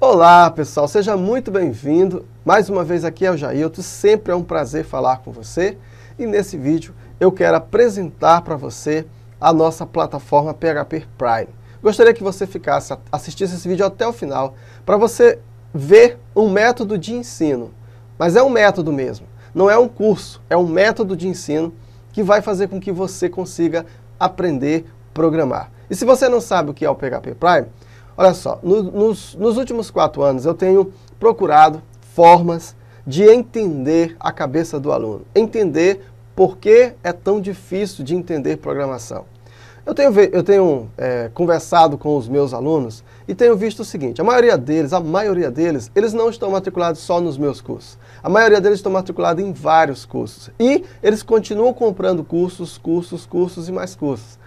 Olá pessoal, seja muito bem-vindo. Mais uma vez aqui é o Jailton, sempre é um prazer falar com você. E nesse vídeo eu quero apresentar para você a nossa plataforma PHP Prime. Gostaria que você assistisse esse vídeo até o final, para você ver um método de ensino. Mas é um método mesmo, não é um curso, é um método de ensino que vai fazer com que você consiga aprender a programar. E se você não sabe o que é o PHP Prime, olha só, nos últimos 4 anos eu tenho procurado formas de entender a cabeça do aluno, entender por que é tão difícil de entender programação. Eu tenho conversado com os meus alunos e tenho visto o seguinte: a maioria deles, eles não estão matriculados só nos meus cursos. A maioria deles estão matriculados em vários cursos. E eles continuam comprando cursos e mais cursos.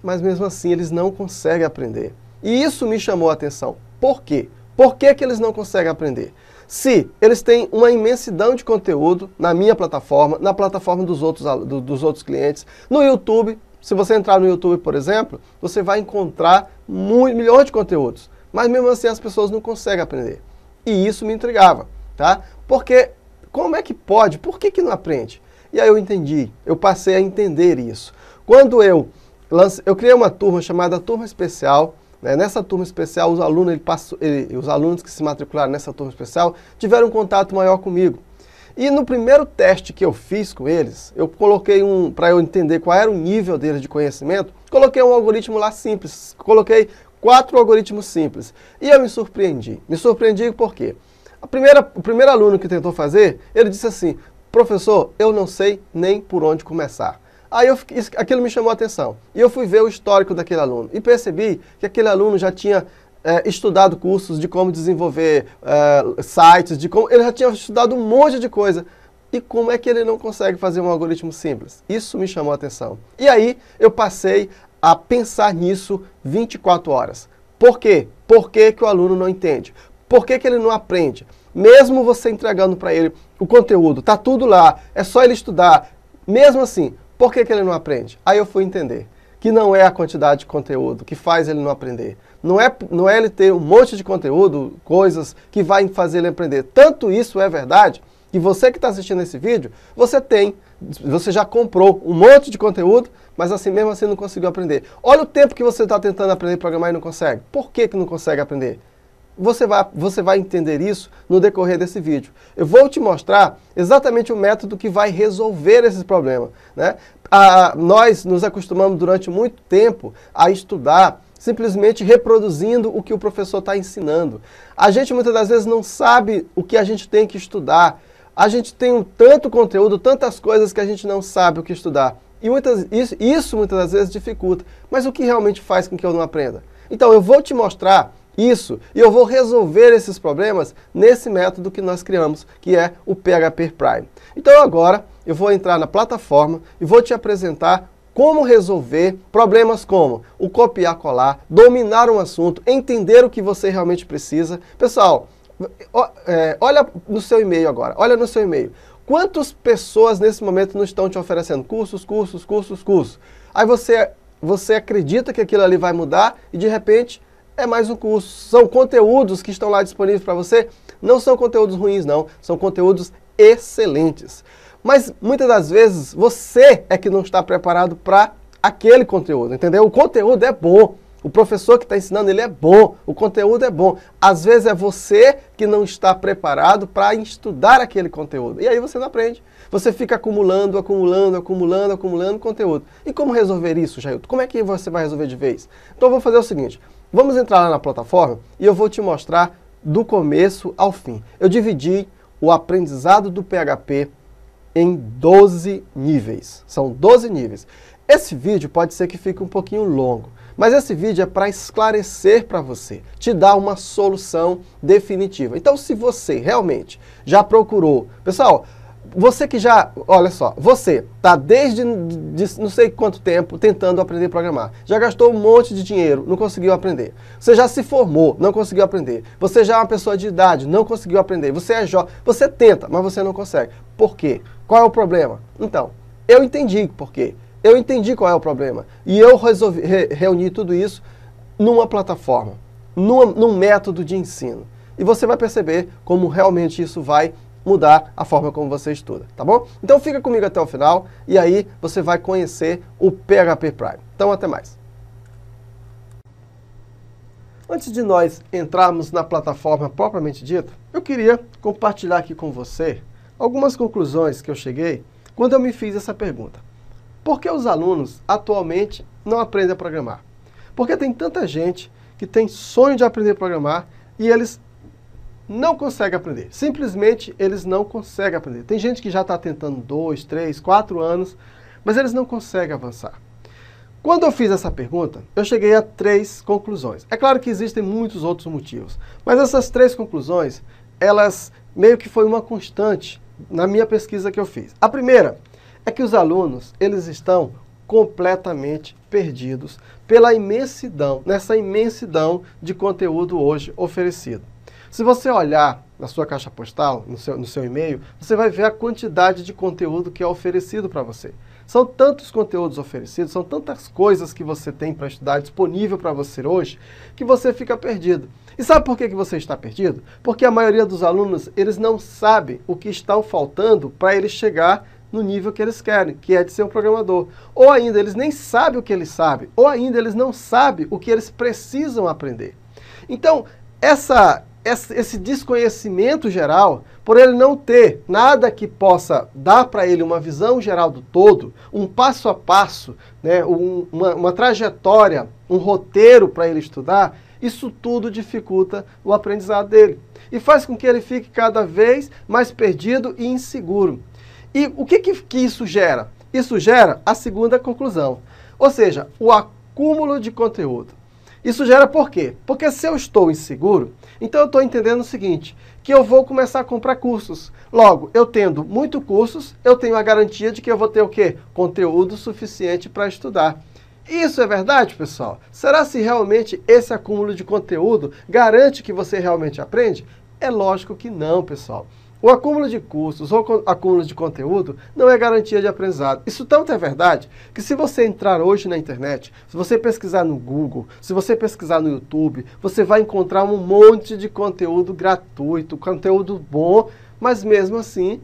Mas mesmo assim eles não conseguem aprender. E isso me chamou a atenção. Por quê? Por que eles não conseguem aprender? Se eles têm uma imensidão de conteúdo na minha plataforma, na plataforma dos outros clientes, no YouTube. Se você entrar no YouTube, por exemplo, você vai encontrar milhões de conteúdos. Mas mesmo assim as pessoas não conseguem aprender. E isso me intrigava, tá? Porque como é que pode? Por que não aprende? E aí eu entendi, eu passei a entender isso. Quando eu criei uma turma chamada Turma Especial. Nessa turma especial, os alunos que se matricularam nessa turma especial tiveram um contato maior comigo. E no primeiro teste que eu fiz com eles, eu coloquei para eu entender qual era o nível deles de conhecimento, coloquei um algoritmo lá simples, coloquei 4 algoritmos simples. E eu me surpreendi. Me surpreendi por quê? O primeiro aluno que tentou fazer, ele disse assim: professor, eu não sei nem por onde começar. Aí aquilo me chamou a atenção. E eu fui ver o histórico daquele aluno. E percebi que aquele aluno já tinha estudado cursos de como desenvolver sites, ele já tinha estudado um monte de coisa. E como é que ele não consegue fazer um algoritmo simples? Isso me chamou a atenção. E aí eu passei a pensar nisso 24 horas. Por quê? Por que o aluno não entende? Por que ele não aprende? Mesmo você entregando para ele o conteúdo, tá tudo lá, é só ele estudar. Mesmo assim, por que ele não aprende? Aí eu fui entender que não é a quantidade de conteúdo que faz ele não aprender. Não é ele ter um monte de conteúdo, coisas que vai fazer ele aprender. Tanto isso é verdade, que você que está assistindo esse vídeo, você já comprou um monte de conteúdo, mas assim mesmo assim não conseguiu aprender. Olha o tempo que você está tentando aprender a programar e não consegue. Por que não consegue aprender? Você vai entender isso no decorrer desse vídeo. Eu vou te mostrar exatamente o método que vai resolver esse problema, né? Nós nos acostumamos durante muito tempo a estudar simplesmente reproduzindo o que o professor está ensinando. A gente muitas das vezes não sabe o que a gente tem que estudar. A gente tem tanto conteúdo, tantas coisas que a gente não sabe o que estudar. E isso muitas das vezes dificulta. Mas o que realmente faz com que eu não aprenda? Então eu vou te mostrar isso, e eu vou resolver esses problemas nesse método que nós criamos, que é o PHP Prime. Então agora eu vou entrar na plataforma e vou te apresentar como resolver problemas como o copiar-colar, dominar um assunto, entender o que você realmente precisa. Pessoal, olha no seu e-mail agora, olha no seu e-mail. Quantas pessoas nesse momento não estão te oferecendo cursos? Aí você acredita que aquilo ali vai mudar e de repente é mais um curso. São conteúdos que estão lá disponíveis para você. Não são conteúdos ruins, não. São conteúdos excelentes. Mas muitas das vezes você é que não está preparado para aquele conteúdo, entendeu? O conteúdo é bom. O professor que está ensinando, ele é bom. O conteúdo é bom. Às vezes é você que não está preparado para estudar aquele conteúdo. E aí você não aprende. Você fica acumulando conteúdo. E como resolver isso, Jailton? Como é que você vai resolver de vez? Então eu vou fazer o seguinte. Vamos entrar lá na plataforma e eu vou te mostrar do começo ao fim. Eu dividi o aprendizado do PHP em 12 níveis. São 12 níveis. Esse vídeo pode ser que fique um pouquinho longo, mas esse vídeo é para esclarecer para você, te dar uma solução definitiva. Então, se você realmente já procurou... Pessoal, você que já, olha só, você está desde não sei quanto tempo tentando aprender a programar. Já gastou um monte de dinheiro, não conseguiu aprender. Você já se formou, não conseguiu aprender. Você já é uma pessoa de idade, não conseguiu aprender. Você é jovem, você tenta, mas você não consegue. Por quê? Qual é o problema? Então, eu entendi por quê. Eu entendi qual é o problema. E eu resolvi reunir tudo isso numa plataforma, num método de ensino. e você vai perceber como realmente isso vai mudar a forma como você estuda, tá bom? Então fica comigo até o final e aí você vai conhecer o PHP Prime. Então até mais. Antes de nós entrarmos na plataforma propriamente dita, eu queria compartilhar aqui com você algumas conclusões que eu cheguei quando eu me fiz essa pergunta. Por que os alunos atualmente não aprendem a programar? Porque tem tanta gente que tem sonho de aprender a programar e eles não conseguem aprender. Simplesmente eles não conseguem aprender. Tem gente que já está tentando 2, 3, 4 anos, mas eles não conseguem avançar. Quando eu fiz essa pergunta, eu cheguei a 3 conclusões. É claro que existem muitos outros motivos, mas essas 3 conclusões, elas meio que foi uma constante na minha pesquisa que eu fiz. A primeira é que os alunos, eles estão completamente perdidos pela imensidão, nessa imensidão de conteúdo hoje oferecido. Se você olhar na sua caixa postal, no seu e-mail, você vai ver a quantidade de conteúdo que é oferecido para você. São tantos conteúdos oferecidos, são tantas coisas que você tem para estudar disponível para você hoje, que você fica perdido. E sabe por que você está perdido? Porque a maioria dos alunos, eles não sabem o que está faltando para eles chegar no nível que eles querem, que é de ser um programador. Ou ainda, eles nem sabem o que eles sabem, ou ainda, eles não sabem o que eles precisam aprender. Então, esse desconhecimento geral, por ele não ter nada que possa dar para ele uma visão geral do todo, um passo a passo, né, uma trajetória, um roteiro para ele estudar, isso tudo dificulta o aprendizado dele. E faz com que ele fique cada vez mais perdido e inseguro. E o que isso gera? Isso gera a segunda conclusão, ou seja, o acúmulo de conteúdo. Isso gera por quê? Porque se eu estou inseguro, então eu estou entendendo o seguinte, que eu vou começar a comprar cursos. Logo, eu tendo muitos cursos, eu tenho a garantia de que eu vou ter o quê? Conteúdo suficiente para estudar. Isso é verdade, pessoal? Será se realmente esse acúmulo de conteúdo garante que você realmente aprende? É lógico que não, pessoal. O acúmulo de cursos ou acúmulo de conteúdo não é garantia de aprendizado. Isso tanto é verdade que se você entrar hoje na internet, se você pesquisar no Google, se você pesquisar no YouTube, você vai encontrar um monte de conteúdo gratuito, conteúdo bom, mas mesmo assim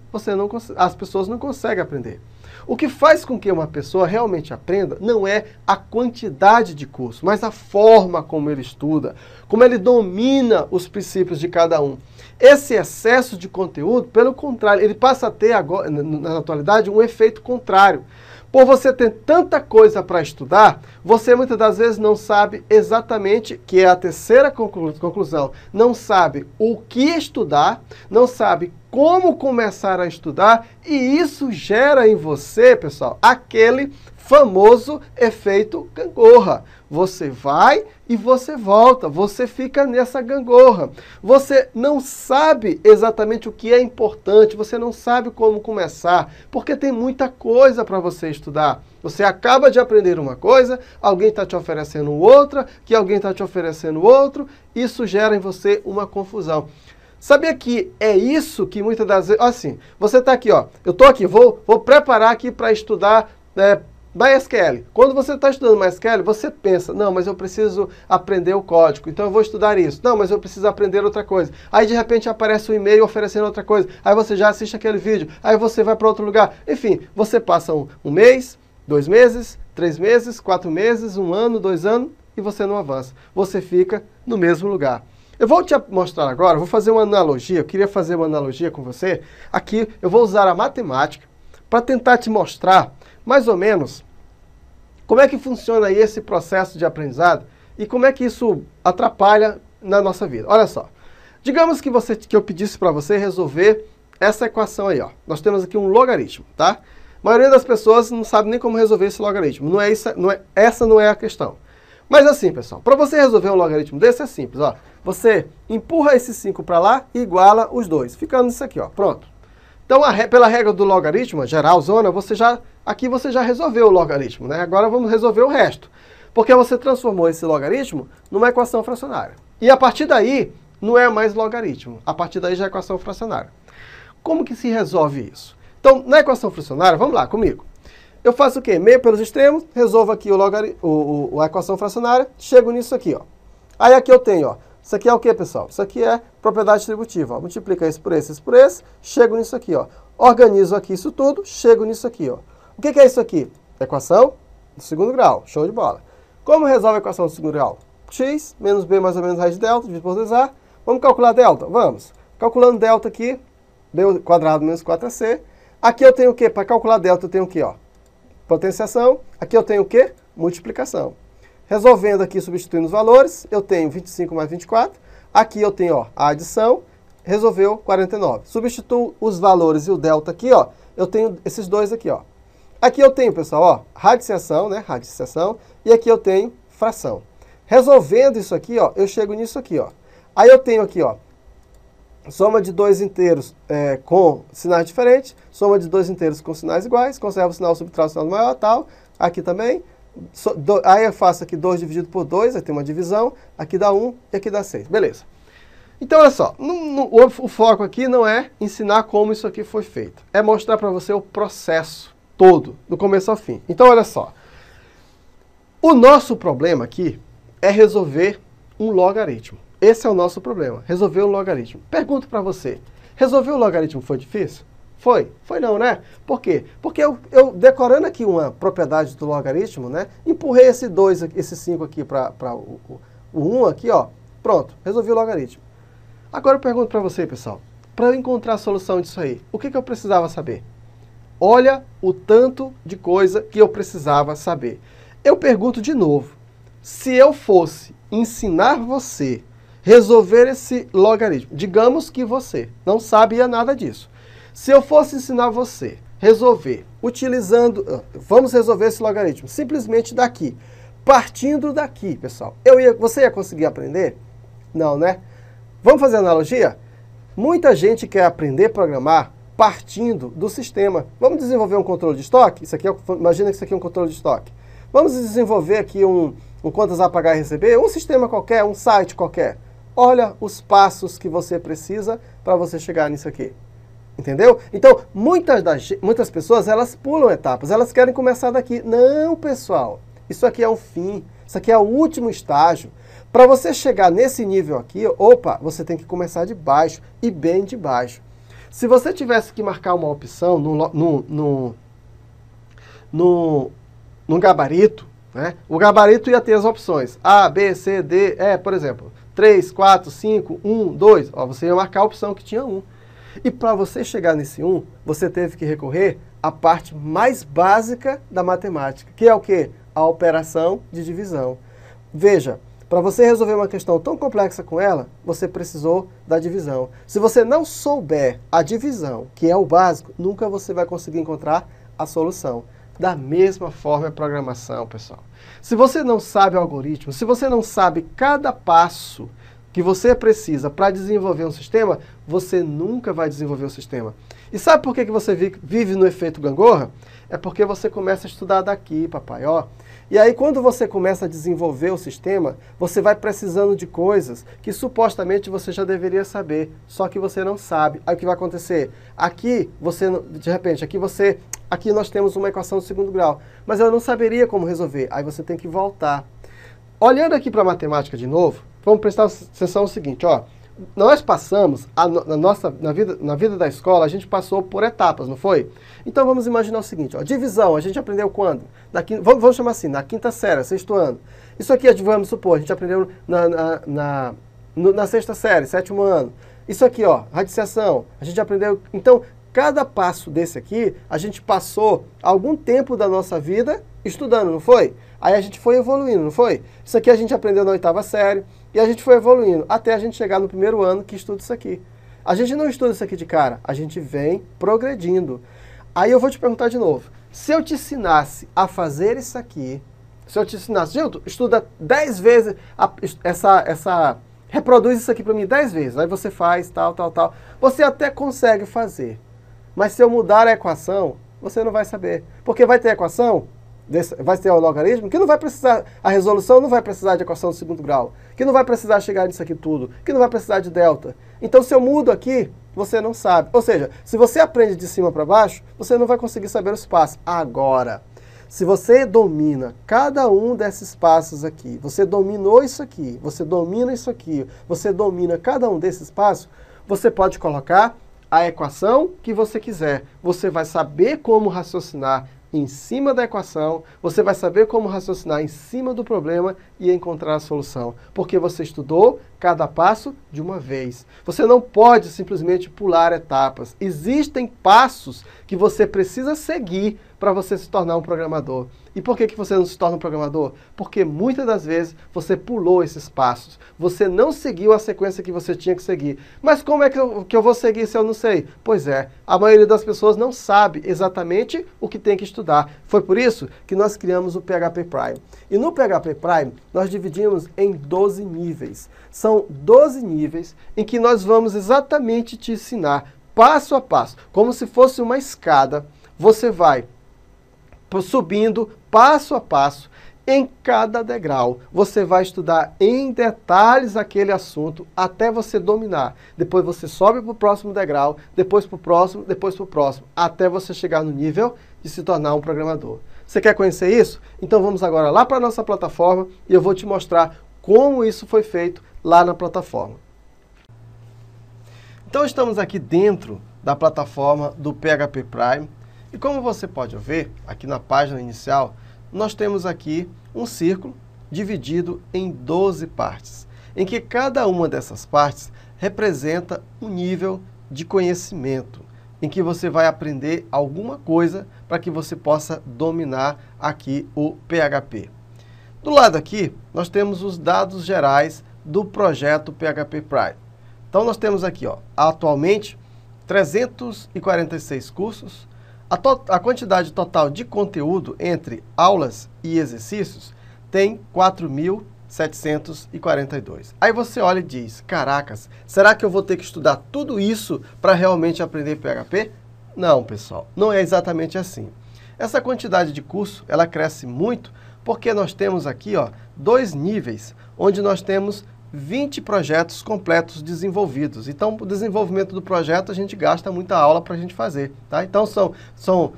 as pessoas não conseguem aprender. O que faz com que uma pessoa realmente aprenda não é a quantidade de curso, mas a forma como ele estuda, como ele domina os princípios de cada um. Esse excesso de conteúdo, pelo contrário, ele passa a ter agora, na atualidade um efeito contrário. Por você ter tanta coisa para estudar, você muitas das vezes não sabe exatamente, que é a terceira conclusão, não sabe o que estudar, não sabe como começar a estudar, e isso gera em você, pessoal, aquele famoso efeito gangorra. Você vai e você volta, você fica nessa gangorra. Você não sabe exatamente o que é importante, você não sabe como começar, porque tem muita coisa para você estudar. Você acaba de aprender uma coisa, alguém está te oferecendo outra, que alguém está te oferecendo outro, isso gera em você uma confusão. Sabia que é isso que muitas das vezes... Assim, você está aqui, ó, eu estou aqui, vou preparar aqui para estudar... MySQL. Quando você está estudando MySQL, você pensa, não, mas eu preciso aprender o código, então eu vou estudar isso. Não, mas eu preciso aprender outra coisa. Aí de repente aparece um e-mail oferecendo outra coisa. Aí você já assiste aquele vídeo. Aí você vai para outro lugar. Enfim, você passa um mês, 2 meses, 3 meses, 4 meses, 1 ano, 2 anos e você não avança. Você fica no mesmo lugar. Eu vou te mostrar agora, vou fazer uma analogia, eu queria fazer uma analogia com você. Aqui eu vou usar a matemática para tentar te mostrar mais ou menos como é que funciona aí esse processo de aprendizado e como é que isso atrapalha na nossa vida. Olha só, digamos que eu pedisse para você resolver essa equação aí, ó. Nós temos aqui um logaritmo, tá? A maioria das pessoas não sabe nem como resolver esse logaritmo. Essa não é a questão. Mas assim, pessoal, para você resolver um logaritmo desse é simples, ó. Você empurra esse 5 para lá e iguala os dois, ficando isso aqui, ó. Pronto. Então, pela regra do logaritmo, geralzona, aqui você já resolveu o logaritmo, né? Agora vamos resolver o resto. Porque você transformou esse logaritmo numa equação fracionária. E a partir daí, não é mais logaritmo. A partir daí já é equação fracionária. Como que se resolve isso? Então, na equação fracionária, vamos lá comigo. Eu faço o quê? Meio pelos extremos, resolvo aqui a equação fracionária, chego nisso aqui, ó. Aí aqui eu tenho, ó, Isso aqui é o que, pessoal? Isso aqui é propriedade distributiva. Ó. Multiplica isso por esse, chego nisso aqui. Ó. Organizo aqui isso tudo, chego nisso aqui. Ó. O que é isso aqui? Equação do segundo grau. Show de bola. Como resolve a equação do segundo grau? X menos b mais ou menos raiz de delta, dividido por 2a. Vamos calcular delta? Vamos. Calculando delta aqui, b quadrado menos 4ac. Aqui eu tenho o quê? Para calcular delta eu tenho o quê? Ó? Potenciação. Aqui eu tenho o quê? Multiplicação. Resolvendo aqui, substituindo os valores, eu tenho 25 mais 24. Aqui eu tenho ó, a adição, resolveu 49. Substituo os valores e o delta aqui, ó, eu tenho esses dois aqui. Ó. Aqui eu tenho, pessoal, ó, radiciação, né? Radiciação. E aqui eu tenho fração. Resolvendo isso aqui, ó, eu chego nisso aqui. Ó. Aí eu tenho aqui, ó, soma de dois inteiros com sinais diferentes, soma de dois inteiros com sinais iguais, conserva o sinal, subtrai o sinal maior, tal. Aqui também. Aí eu faço aqui 2 dividido por 2, aí tem uma divisão, aqui dá 1 e aqui dá 6. Beleza. Então, olha só, o foco aqui não é ensinar como isso aqui foi feito. É mostrar para você o processo todo, do começo ao fim. Então, olha só. O nosso problema aqui é resolver um logaritmo. Esse é o nosso problema, resolver um logaritmo. Pergunto para você, resolver um logaritmo foi difícil? Foi? Foi não, né? Por quê? Porque eu decorando aqui uma propriedade do logaritmo, né? Empurrei esse 2, esse 5 aqui para o 1 aqui, ó. Pronto, resolvi o logaritmo. Agora eu pergunto para você, pessoal. Para eu encontrar a solução disso aí, o que eu precisava saber? Olha o tanto de coisa que eu precisava saber. Eu pergunto de novo. Se eu fosse ensinar você a resolver esse logaritmo, digamos que você não sabia nada disso. Se eu fosse ensinar você a resolver, vamos resolver esse logaritmo, simplesmente daqui, partindo daqui, pessoal, você ia conseguir aprender? Não, né? Vamos fazer analogia? Muita gente quer aprender a programar partindo do sistema. Vamos desenvolver um controle de estoque? Imagina que isso aqui é um controle de estoque. Vamos desenvolver aqui um contas a pagar e receber, um sistema qualquer, um site qualquer. Olha os passos que você precisa para você chegar nisso aqui. Entendeu? Então, muitas pessoas, elas pulam etapas, elas querem começar daqui. Não, pessoal, isso aqui é um fim, isso aqui é o último estágio. Para você chegar nesse nível aqui, opa, você tem que começar de baixo, e bem de baixo. Se você tivesse que marcar uma opção no gabarito, né, o gabarito ia ter as opções A, B, C, D, E, por exemplo, 3, 4, 5, 1, 2, ó, você ia marcar a opção que tinha 1. E para você chegar nesse 1, você teve que recorrer à parte mais básica da matemática, que é o quê? A operação de divisão. Veja, para você resolver uma questão tão complexa com ela, você precisou da divisão. Se você não souber a divisão, que é o básico, nunca você vai conseguir encontrar a solução. Da mesma forma é a programação, pessoal. Se você não sabe o algoritmo, se você não sabe cada passo que você precisa para desenvolver um sistema, você nunca vai desenvolver o sistema. E sabe por que você vive no efeito gangorra? É porque você começa a estudar daqui, papai, ó. E aí quando você começa a desenvolver o sistema, você vai precisando de coisas que supostamente você já deveria saber, só que você não sabe. Aí o que vai acontecer? Aqui, de repente, aqui nós temos uma equação de segundo grau, mas eu não saberia como resolver. Aí você tem que voltar. Olhando aqui para a matemática de novo, vamos prestar atenção no seguinte, ó. Nós passamos, na vida da escola, a gente passou por etapas, não foi? Então vamos imaginar o seguinte, ó, divisão, a gente aprendeu quando? Vamos chamar assim, na quinta série, sexto ano. Isso aqui, vamos supor, a gente aprendeu na sexta série, sétimo ano. Isso aqui, ó, radiciação, a gente aprendeu... Então, cada passo desse aqui, a gente passou algum tempo da nossa vida estudando, não foi? Aí a gente foi evoluindo, não foi? Isso aqui a gente aprendeu na oitava série e a gente foi evoluindo até a gente chegar no primeiro ano que estuda isso aqui. A gente não estuda isso aqui de cara, a gente vem progredindo. Aí eu vou te perguntar de novo, se eu te ensinasse a fazer isso aqui, se eu te ensinasse, Gilton, estuda 10 vezes, reproduz isso aqui para mim 10 vezes, aí você faz, tal, você até consegue fazer. Mas se eu mudar a equação, você não vai saber. Porque vai ter equação, vai ter o logaritmo, que não vai precisar, a resolução não vai precisar de equação de segundo grau, que não vai precisar chegar nisso aqui tudo, que não vai precisar de delta. Então se eu mudo aqui, você não sabe. Ou seja, se você aprende de cima para baixo, você não vai conseguir saber os passos. Agora, Se você domina cada um desses passos aqui, você dominou isso aqui, você domina isso aqui, você domina cada um desses passos, você pode colocar a equação que você quiser. Você vai saber como raciocinar em cima da equação, você vai saber como raciocinar em cima do problema e encontrar a solução, porque você estudou cada passo de uma vez. Você não pode simplesmente pular etapas. Existem passos que você precisa seguir para você se tornar um programador. E por que você não se torna um programador? Porque muitas das vezes você pulou esses passos. Você não seguiu a sequência que você tinha que seguir. Mas como é que eu vou seguir se eu não sei? Pois é, a maioria das pessoas não sabe exatamente o que tem que estudar. Foi por isso que nós criamos o PHP Prime. E no PHP Prime, nós dividimos em 12 níveis. São 12 níveis em que nós vamos exatamente te ensinar, passo a passo, como se fosse uma escada. Você vai subindo passo a passo em cada degrau. Você vai estudar em detalhes aquele assunto até você dominar. Depois você sobe para o próximo degrau, depois para o próximo, depois para o próximo, até você chegar no nível de se tornar um programador. Você quer conhecer isso? Então vamos agora lá para a nossa plataforma e eu vou te mostrar como isso foi feito lá na plataforma. Então estamos aqui dentro da plataforma do PHP Prime. E como você pode ver, aqui na página inicial, nós temos aqui um círculo dividido em 12 partes, em que cada uma dessas partes representa um nível de conhecimento, em que você vai aprender alguma coisa para que você possa dominar aqui o PHP. Do lado aqui, nós temos os dados gerais do projeto PHP Prime. Então nós temos aqui, atualmente, 346 cursos. A quantidade total de conteúdo entre aulas e exercícios tem 4.742. Aí você olha e diz, caracas, será que eu vou ter que estudar tudo isso para realmente aprender PHP? Não, pessoal, não é exatamente assim. Essa quantidade de curso, ela cresce muito porque nós temos aqui, dois níveis, onde nós temos 20 projetos completos desenvolvidos. Então, o desenvolvimento do projeto, a gente gasta muita aula para a gente fazer. Tá? Então, são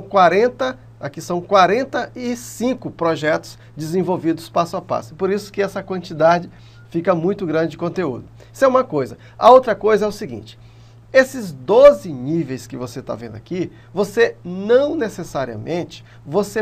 45 projetos desenvolvidos passo a passo. Por isso que essa quantidade fica muito grande de conteúdo. Isso é uma coisa. A outra coisa é o seguinte, esses 12 níveis que você está vendo aqui, você não necessariamente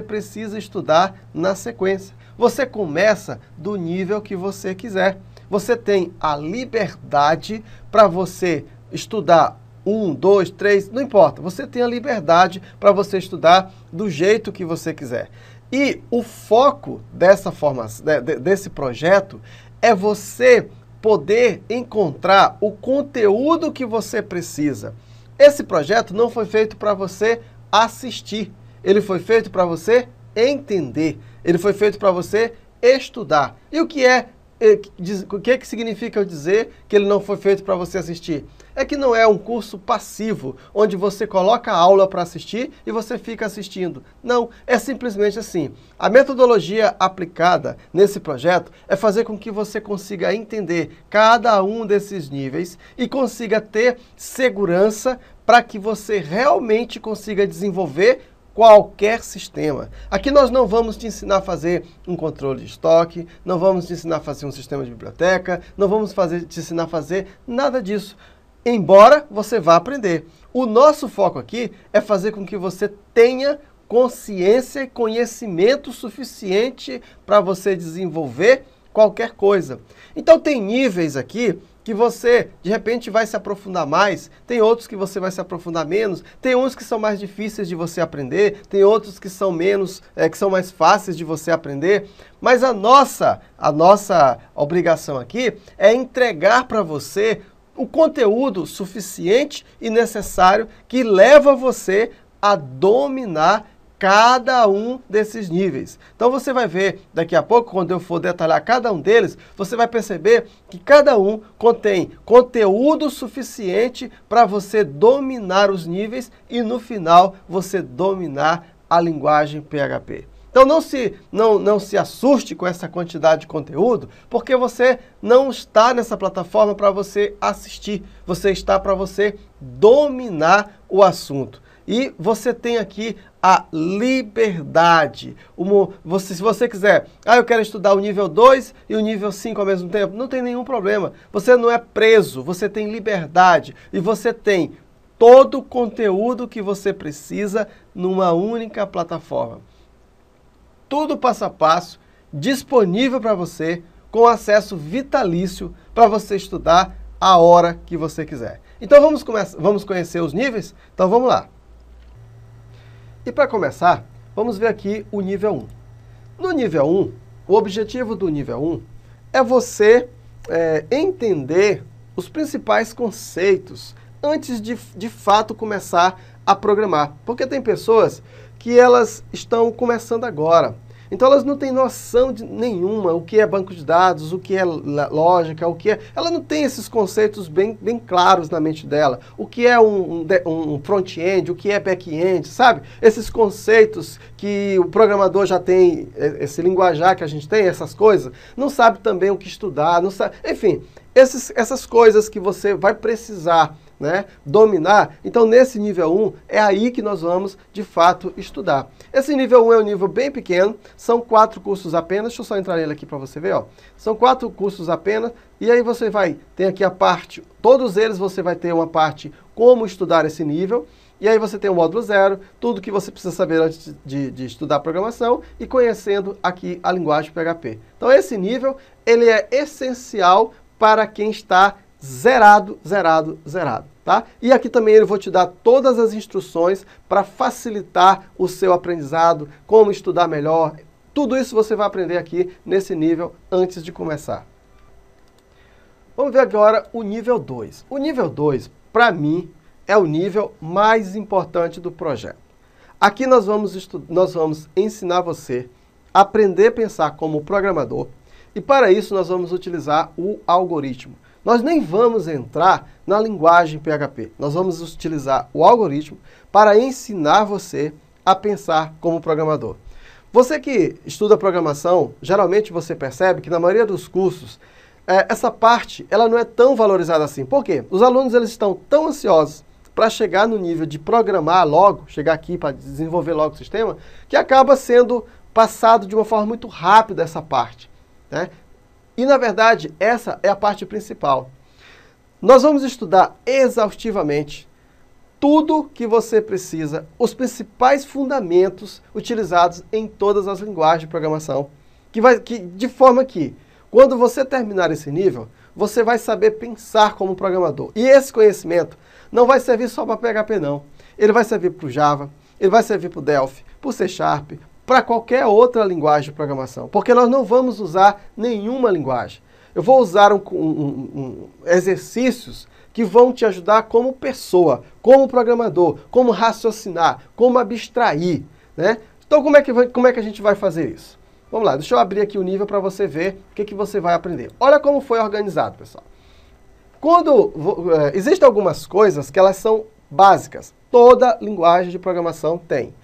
precisa estudar na sequência. Você começa do nível que você quiser. Você tem a liberdade para você estudar 1, 2, 3, não importa. Você tem a liberdade para você estudar do jeito que você quiser. E o foco desse projeto é você poder encontrar o conteúdo que você precisa. Esse projeto não foi feito para você assistir. Ele foi feito para você entender. Ele foi feito para você estudar. E o que significa eu dizer que ele não foi feito para você assistir? É que não é um curso passivo, onde você coloca a aula para assistir e você fica assistindo. Não, é simplesmente assim. A metodologia aplicada nesse projeto é fazer com que você consiga entender cada um desses níveis e consiga ter segurança para que você realmente consiga desenvolver qualquer sistema. Aqui nós não vamos te ensinar a fazer um controle de estoque, não vamos te ensinar a fazer um sistema de biblioteca, não vamos te ensinar a fazer nada disso. Embora você vá aprender. O nosso foco aqui é fazer com que você tenha consciência e conhecimento suficiente para você desenvolver qualquer coisa. Então tem níveis aqui que você, de repente, vai se aprofundar mais, tem outros que você vai se aprofundar menos, tem uns que são mais difíceis de você aprender, tem outros que são que são mais fáceis de você aprender, mas a nossa obrigação aqui é entregar para você o conteúdo suficiente e necessário que leva você a dominar cada um desses níveis. Então você vai ver daqui a pouco, quando eu for detalhar cada um deles, você vai perceber que cada um contém conteúdo suficiente para você dominar os níveis e no final você dominar a linguagem PHP. Então não se assuste com essa quantidade de conteúdo, porque você não está nessa plataforma para você assistir, você está para você dominar o assunto. E você tem aqui a liberdade. Se você quiser, eu quero estudar o nível 2 e o nível 5 ao mesmo tempo, não tem nenhum problema. Você não é preso, você tem liberdade e você tem todo o conteúdo que você precisa numa única plataforma. Tudo passo a passo, disponível para você, com acesso vitalício para você estudar a hora que você quiser. Então vamos conhecer os níveis? Então vamos lá. E para começar, vamos ver aqui o nível 1. No nível 1, o objetivo do nível 1 é você entender os principais conceitos antes de fato começar a programar. Porque tem pessoas que elas estão começando agora. Então elas não têm noção nenhuma o que é banco de dados, o que é lógica, o que é... Ela não tem esses conceitos bem claros na mente dela. O que é um front-end, o que é back-end, sabe? Esses conceitos que o programador já tem, esse linguajar que a gente tem, essas coisas, não sabe também o que estudar, não sabe... Enfim, essas coisas que você vai precisar, né, dominar. Então, nesse nível 1, é aí que nós vamos, de fato, estudar. Esse nível 1 é um nível bem pequeno, são 4 cursos apenas. Deixa eu só entrar nele aqui para você ver, ó. São 4 cursos apenas, e aí você tem aqui a parte, todos eles você vai ter uma parte como estudar esse nível, e aí você tem o módulo 0, tudo que você precisa saber antes de estudar programação, e conhecendo aqui a linguagem PHP. Então, esse nível, ele é essencial para quem está zerado, tá? E aqui também eu vou te dar todas as instruções para facilitar o seu aprendizado, como estudar melhor. Tudo isso você vai aprender aqui nesse nível antes de começar. Vamos ver agora o nível 2. O nível 2, para mim, é o nível mais importante do projeto. Aqui nós vamos ensinar você a aprender a pensar como programador, e para isso nós vamos utilizar o algoritmo. Nós nem vamos entrar na linguagem PHP. Nós vamos utilizar o algoritmo para ensinar você a pensar como programador. Você que estuda programação, geralmente você percebe que na maioria dos cursos, essa parte ela não é tão valorizada assim. Por quê? Os alunos eles estão tão ansiosos para chegar no nível de programar logo, chegar aqui para desenvolver logo o sistema, que acaba sendo passado de uma forma muito rápida essa parte, né? E, na verdade, essa é a parte principal. Nós vamos estudar exaustivamente tudo que você precisa, os principais fundamentos utilizados em todas as linguagens de programação, de forma que, quando você terminar esse nível, você vai saber pensar como programador. E esse conhecimento não vai servir só para PHP, não. Ele vai servir para o Java, ele vai servir para o Delphi, para o C#, para qualquer outra linguagem de programação, porque nós não vamos usar nenhuma linguagem. Eu vou usar exercícios que vão te ajudar como pessoa, como programador, como raciocinar, como abstrair, né? Então, como é que a gente vai fazer isso? Vamos lá, deixa eu abrir aqui o nível para você ver o que você vai aprender. Olha como foi organizado, pessoal. Existem algumas coisas que elas são básicas. Toda linguagem de programação tem.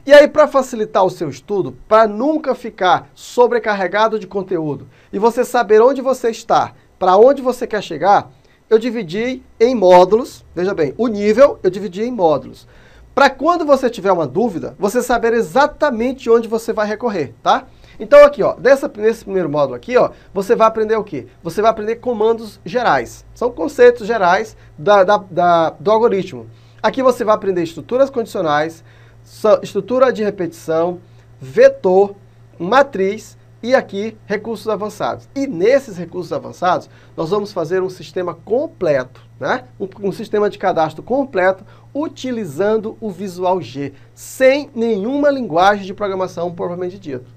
E aí, para facilitar o seu estudo, para nunca ficar sobrecarregado de conteúdo e você saber onde você está, para onde você quer chegar, eu dividi em módulos. Veja bem, o nível eu dividi em módulos. Para quando você tiver uma dúvida, você saber exatamente onde você vai recorrer, tá? Então aqui, ó, nesse primeiro módulo aqui, ó, você vai aprender o quê? Você vai aprender comandos gerais. São conceitos gerais do algoritmo. Aqui você vai aprender estruturas condicionais, estrutura de repetição, vetor, matriz e aqui recursos avançados. E nesses recursos avançados, nós vamos fazer um sistema completo, né? Um sistema de cadastro completo utilizando o Visual G, sem nenhuma linguagem de programação propriamente dita.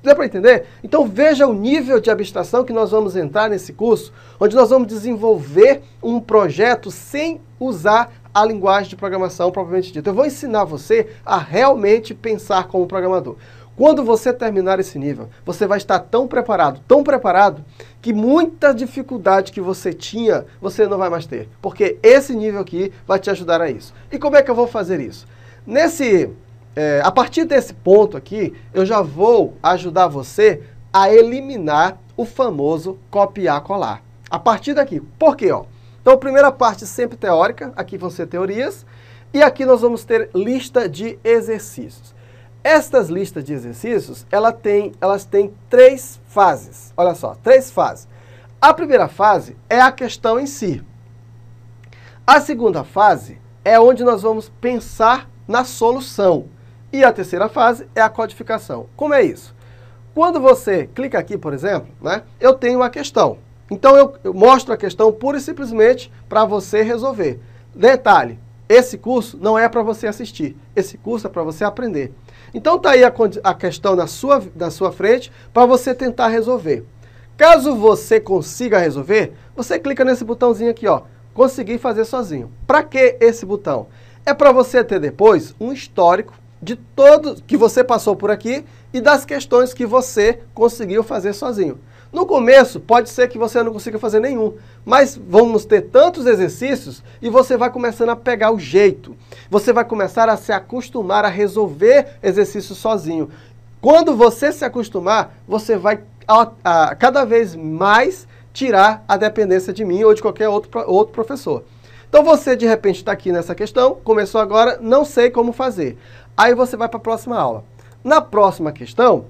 Deu para entender? Então veja o nível de abstração que nós vamos entrar nesse curso, onde nós vamos desenvolver um projeto sem usar a linguagem de programação propriamente dita. Eu vou ensinar você a realmente pensar como programador. Quando você terminar esse nível, você vai estar tão preparado, que muita dificuldade que você tinha, você não vai mais ter. Porque esse nível aqui vai te ajudar a isso. E como é que eu vou fazer isso? A partir desse ponto aqui, eu já vou ajudar você a eliminar o famoso copiar-colar. A partir daqui. Por quê? Então, a primeira parte sempre teórica, aqui vão ser teorias, E aqui nós vamos ter lista de exercícios. Estas listas de exercícios, elas têm 3 fases. Olha só, 3 fases. A primeira fase é a questão em si. A segunda fase é onde nós vamos pensar na solução. E a terceira fase é a codificação. Como é isso? Quando você clica aqui, por exemplo, né, eu tenho uma questão. Então eu mostro a questão pura e simplesmente para você resolver. Detalhe, esse curso não é para você assistir, esse curso é para você aprender. Então está aí a questão na sua frente para você tentar resolver. Caso você consiga resolver, você clica nesse botãozinho aqui, ó, conseguir fazer sozinho. Para que esse botão? É para você ter depois um histórico de todos que você passou por aqui e das questões que você conseguiu fazer sozinho. No começo, pode ser que você não consiga fazer nenhum, mas vamos ter tantos exercícios e você vai começando a pegar o jeito. Você vai começar a se acostumar a resolver exercícios sozinho. Quando você se acostumar, você vai cada vez mais tirar a dependência de mim ou de qualquer outro professor. Então você de repente está aqui nessa questão, começou agora, não sei como fazer. Aí você vai para a próxima aula. Na próxima questão,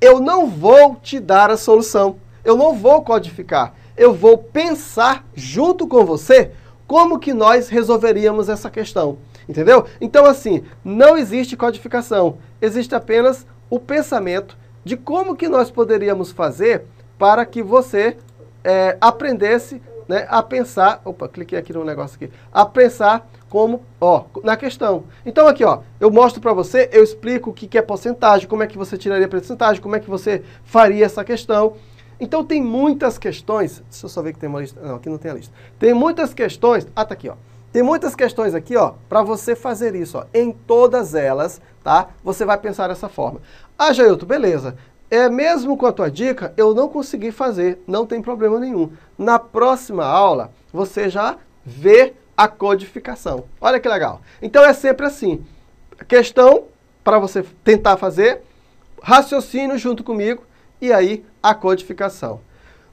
eu não vou te dar a solução. Eu não vou codificar. Eu vou pensar junto com você como que nós resolveríamos essa questão. Entendeu? Então assim, não existe codificação. Existe apenas o pensamento de como que nós poderíamos fazer para que você aprendesse, né, a pensar, cliquei aqui no negócio aqui, a pensar como, na questão. Então aqui, eu mostro para você, eu explico o que é porcentagem, como é que você tiraria porcentagem, como é que você faria essa questão. Então tem muitas questões, deixa eu só ver que tem uma lista, não, aqui não tem a lista. Tem muitas questões, tá aqui, Tem muitas questões aqui, para você fazer isso, Em todas elas, tá? Você vai pensar dessa forma. Ah, Jailton, beleza. Mesmo com a tua dica, eu não consegui fazer, não tem problema nenhum. Na próxima aula, você já vê a codificação. Olha que legal. Então é sempre assim. Questão para você tentar fazer, raciocínio junto comigo e aí a codificação.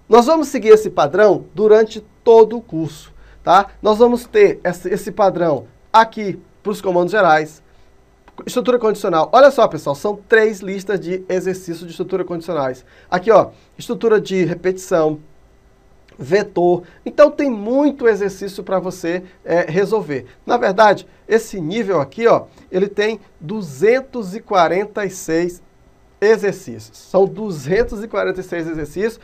Nós vamos seguir esse padrão durante todo o curso, tá? Nós vamos ter esse padrão aqui para os comandos gerais. Estrutura condicional. Olha só, pessoal, são 3 listas de exercícios de estrutura condicionais. Aqui, estrutura de repetição, vetor. Então, tem muito exercício para você resolver. Na verdade, esse nível aqui, ele tem 246 exercícios. São 246 exercícios.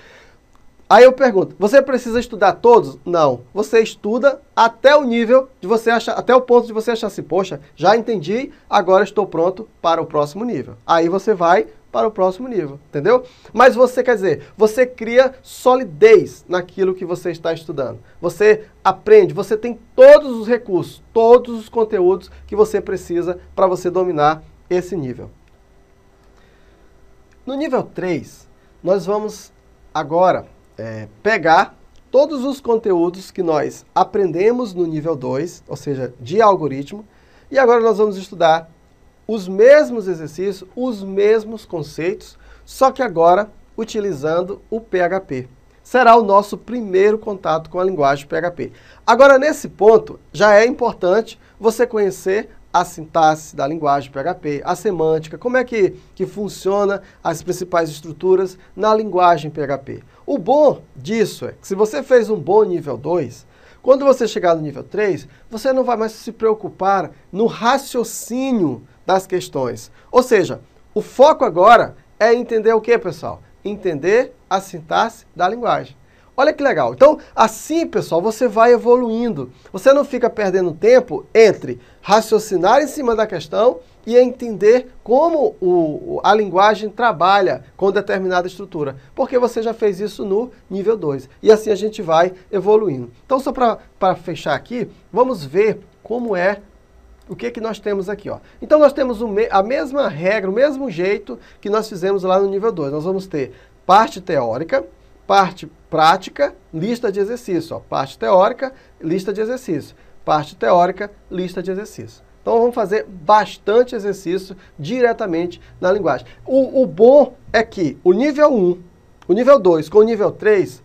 Aí eu pergunto, você precisa estudar todos? Não. Você estuda até o nível de você achar, até o ponto de você achar assim, poxa, já entendi, agora estou pronto para o próximo nível. Aí você vai para o próximo nível, entendeu? Mas você, quer dizer, você cria solidez naquilo que você está estudando. Você aprende, você tem todos os recursos, todos os conteúdos que você precisa para você dominar esse nível. No nível 3, nós vamos agora pegar todos os conteúdos que nós aprendemos no nível 2, ou seja, de algoritmo, e agora nós vamos estudar os mesmos exercícios, os mesmos conceitos, só que agora utilizando o PHP. Será o nosso primeiro contato com a linguagem PHP. Agora, nesse ponto, já é importante você conhecer a sintaxe da linguagem PHP, a semântica, como é que funciona as principais estruturas na linguagem PHP. O bom disso é que se você fez um bom nível 2, quando você chegar no nível 3, você não vai mais se preocupar no raciocínio das questões. Ou seja, o foco agora é entender o que, pessoal? Entender a sintaxe da linguagem. Olha que legal. Então, assim, pessoal, você vai evoluindo. Você não fica perdendo tempo entre raciocinar em cima da questão e entender como a linguagem trabalha com determinada estrutura. Porque você já fez isso no nível 2. E assim a gente vai evoluindo. Então, só para fechar aqui, vamos ver como é o que nós temos aqui. Então, nós temos a mesma regra, o mesmo jeito que nós fizemos lá no nível 2. Nós vamos ter parte teórica, parte prática, lista de exercício. Parte teórica, lista de exercício. Parte teórica, lista de exercício. Então vamos fazer bastante exercício diretamente na linguagem. O bom é que o nível 1, o nível 2 com o nível 3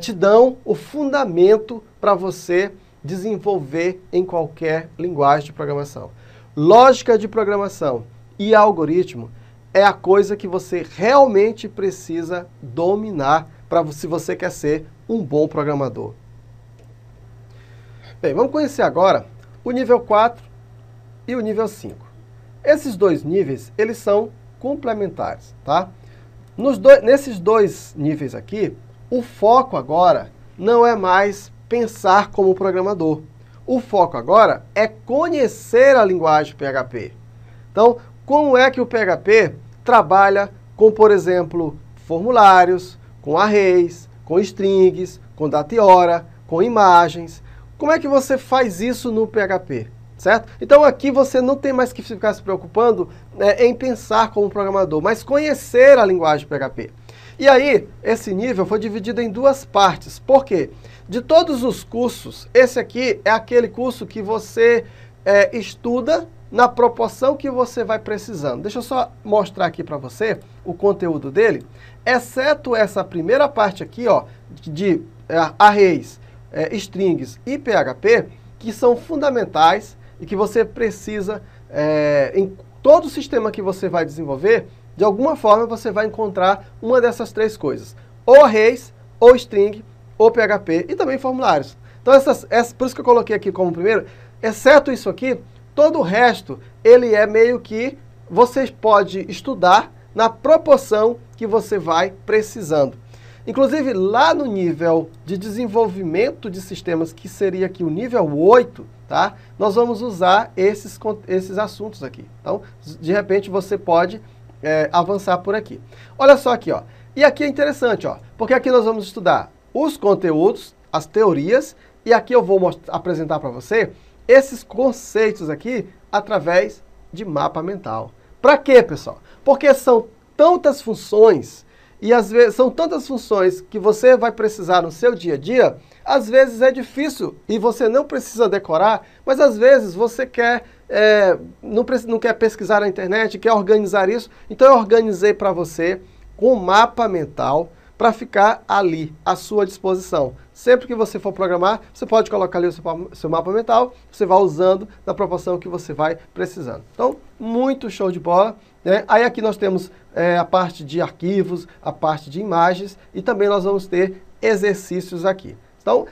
te dão o fundamento para você desenvolver em qualquer linguagem de programação. Lógica de programação e algoritmo é a coisa que você realmente precisa dominar se você quer ser um bom programador. Bem, vamos conhecer agora o nível 4 e o nível 5. Esses dois níveis, eles são complementares, tá? Nesses dois níveis aqui, o foco agora não é mais pensar como programador. O foco agora é conhecer a linguagem PHP. Então, como é que o PHP trabalha com, por exemplo, formulários, com arrays, com strings, com data e hora, com imagens. Como é que você faz isso no PHP? Certo? Então aqui você não tem mais que ficar se preocupando em pensar como programador, mas conhecer a linguagem PHP. E aí, esse nível foi dividido em duas partes. Por quê? De todos os cursos, esse aqui é aquele curso que você estuda na proporção que você vai precisando. Deixa eu só mostrar aqui para você o conteúdo dele, exceto essa primeira parte aqui, ó, de arrays, strings e PHP, que são fundamentais e que você precisa, em todo sistema que você vai desenvolver, de alguma forma você vai encontrar uma dessas três coisas. Ou arrays, ou string, ou PHP, e também formulários. Então, por isso que eu coloquei aqui como primeiro, exceto isso aqui, todo o resto, ele é meio que você pode estudar na proporção que você vai precisando. Inclusive, lá no nível de desenvolvimento de sistemas, que seria aqui o nível 8, tá? Nós vamos usar esses assuntos aqui. Então, de repente, você pode avançar por aqui. Olha só aqui, ó. E aqui é interessante, ó, porque aqui nós vamos estudar os conteúdos, as teorias, e aqui eu vou apresentar para você esses conceitos aqui através de mapa mental. Para quê, pessoal? Porque são tantas funções, e às vezes são tantas funções que você vai precisar no seu dia a dia, às vezes é difícil e você não precisa decorar, mas às vezes você quer, não quer pesquisar na internet, quer organizar isso. Então eu organizei para você com um mapa mental para ficar ali à sua disposição. Sempre que você for programar, você pode colocar ali o seu mapa mental, você vai usando na proporção que você vai precisando. Então, muito show de bola, né? Aí aqui nós temos a parte de arquivos, a parte de imagens, e também nós vamos ter exercícios aqui. Então,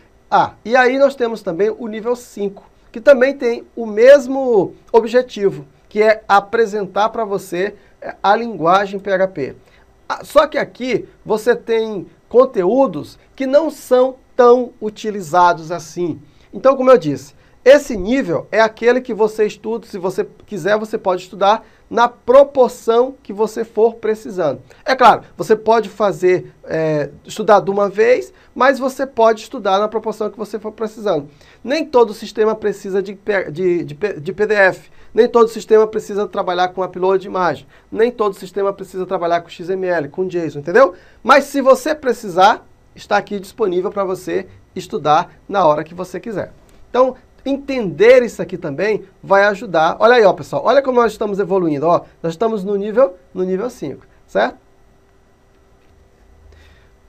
e aí nós temos também o nível 5, que também tem o mesmo objetivo, que é apresentar para você a linguagem PHP. Só que aqui você tem conteúdos que não são tão utilizados assim. Então, como eu disse, esse nível é aquele que você estuda, se você quiser, você pode estudar na proporção que você for precisando. É claro, você pode estudar de uma vez, mas você pode estudar na proporção que você for precisando. Nem todo sistema precisa de PDF, nem todo sistema precisa trabalhar com upload de imagem, nem todo sistema precisa trabalhar com XML, com JSON, entendeu? Mas se você precisar, está aqui disponível para você estudar na hora que você quiser. Então, entender isso aqui também vai ajudar. Olha aí, ó, pessoal, olha como nós estamos evoluindo, ó. Nós estamos no nível 5, certo?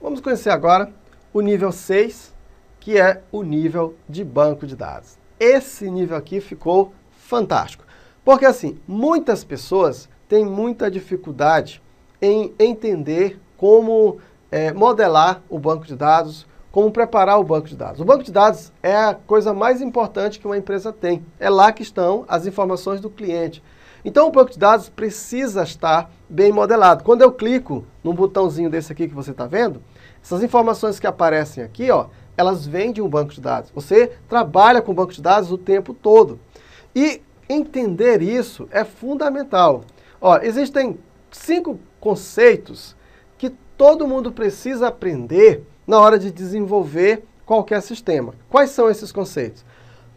Vamos conhecer agora o nível 6, que é o nível de banco de dados. Esse nível aqui ficou fantástico, porque assim, muitas pessoas têm muita dificuldade em entender como modelar o banco de dados, como preparar o banco de dados. O banco de dados é a coisa mais importante que uma empresa tem. É lá que estão as informações do cliente. Então o banco de dados precisa estar bem modelado. Quando eu clico num botãozinho desse aqui que você está vendo, essas informações que aparecem aqui, ó, elas vêm de um banco de dados. Você trabalha com o banco de dados o tempo todo. E entender isso é fundamental. Ó, existem 5 conceitos que todo mundo precisa aprender na hora de desenvolver qualquer sistema. Quais são esses conceitos?